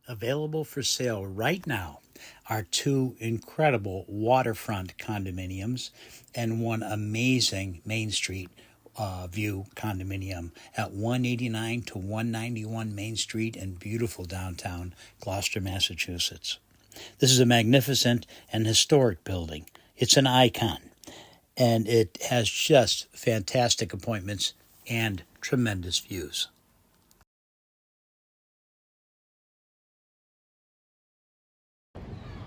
Available for sale right now are two incredible waterfront condominiums and one amazing Main Street view condominium at 189 to 191 Main Street in beautiful downtown Gloucester, Massachusetts. This is a magnificent and historic building. It's an icon, and it has just fantastic appointments and tremendous views.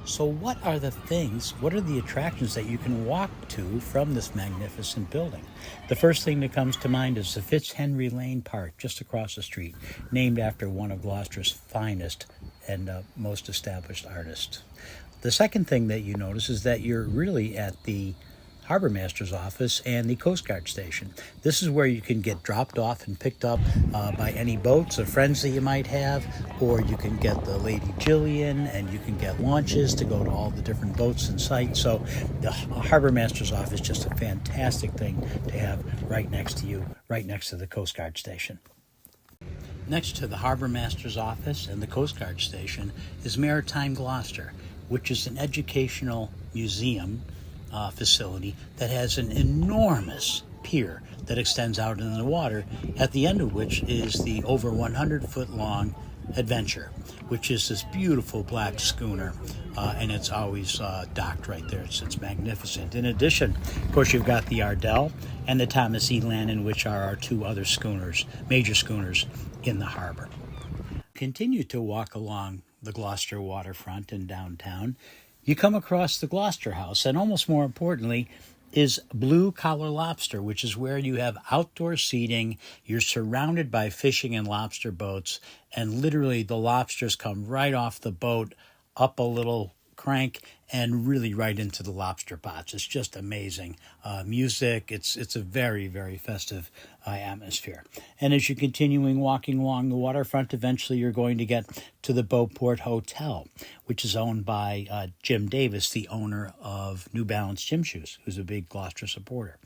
So what are the attractions that you can walk to from this magnificent building? The first thing that comes to mind is the Fitzhenry Lane Park just across the street, named after one of Gloucester's finest and most established artists. The second thing that you notice is that you're really at the Harbor Master's office and the Coast Guard station. This is where you can get dropped off and picked up by any boats or friends that you might have, or you can get the Lady Jillian, and you can get launches to go to all the different boats in sight. So the Harbor Master's office is just a fantastic thing to have right next to you, right next to the Coast Guard station. Next to the Harbor Master's office and the Coast Guard station is Maritime Gloucester, which is an educational museum facility that has an enormous pier that extends out into the water, at the end of which is the over 100-foot-long Adventure, which is this beautiful black schooner, and it's always docked right there. It's magnificent. In addition, of course, you've got the Ardell and the Thomas E. Lannon, which are our two other schooners, major schooners in the harbor. Continue to walk along the Gloucester waterfront in downtown. You come across the Gloucester House, and almost more importantly is Blue Collar Lobster, which is where you have outdoor seating. You're surrounded by fishing and lobster boats, and literally the lobsters come right off the boat, up a little crank, and really right into the lobster pots. It's just amazing. Music, it's a very, very festive atmosphere. And as you're continuing walking along the waterfront, eventually you're going to get to the Beauport Hotel, which is owned by Jim Davis, the owner of New Balance Gym Shoes, who's a big Gloucester supporter.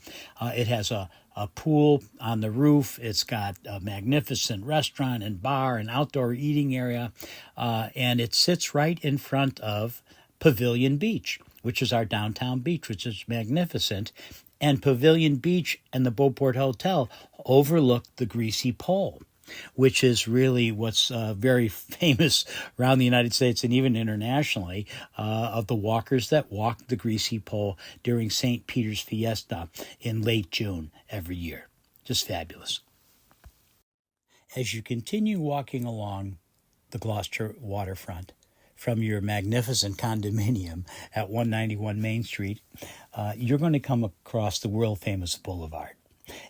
It has a pool on the roof. It's got a magnificent restaurant and bar and outdoor eating area, and it sits right in front of Pavilion Beach, which is our downtown beach, which is magnificent. And Pavilion Beach and the Beauport Hotel overlook the Greasy Pole, which is really what's very famous around the United States and even internationally, of the walkers that walk the Greasy Pole during St. Peter's Fiesta in late June every year. Just fabulous. As you continue walking along the Gloucester waterfront, from your magnificent condominium at 191 Main Street, you're going to come across the world-famous boulevard.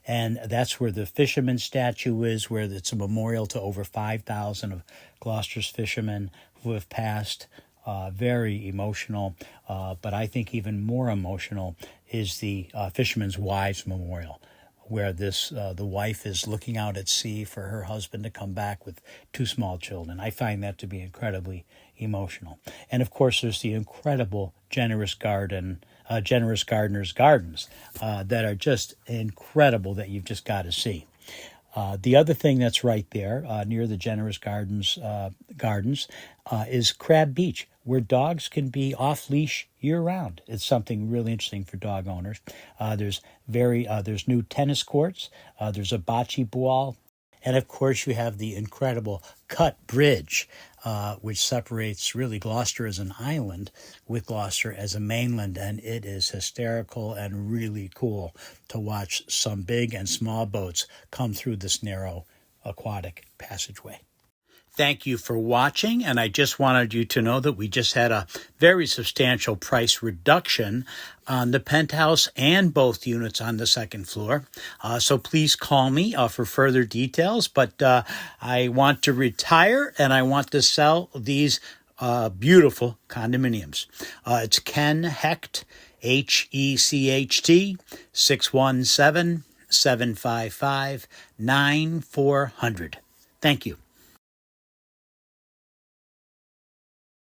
And that's where the fisherman statue is, where it's a memorial to over 5,000 of Gloucester's fishermen who have passed. Very emotional, but I think even more emotional is the Fishermen's Wives Memorial, where the wife is looking out at sea for her husband to come back with two small children. I find that to be incredibly emotional. And of course, there's the incredible Generous Gardeners Gardens that are just incredible, that you've just got to see. The other thing that's right there near the Generous Gardens is Crab Beach, where dogs can be off-leash year-round. It's something really interesting for dog owners. There's new tennis courts. There's a bocce ball. And, of course, you have the incredible Cut Bridge, which separates really Gloucester as an island with Gloucester as a mainland. And it is hysterical and really cool to watch some big and small boats come through this narrow aquatic passageway. Thank you for watching, and I just wanted you to know that we just had a very substantial price reduction on the penthouse and both units on the second floor. So please call me for further details, but I want to retire and I want to sell these beautiful condominiums. It's Ken Hecht, Hecht, 617-755-9400. Thank you.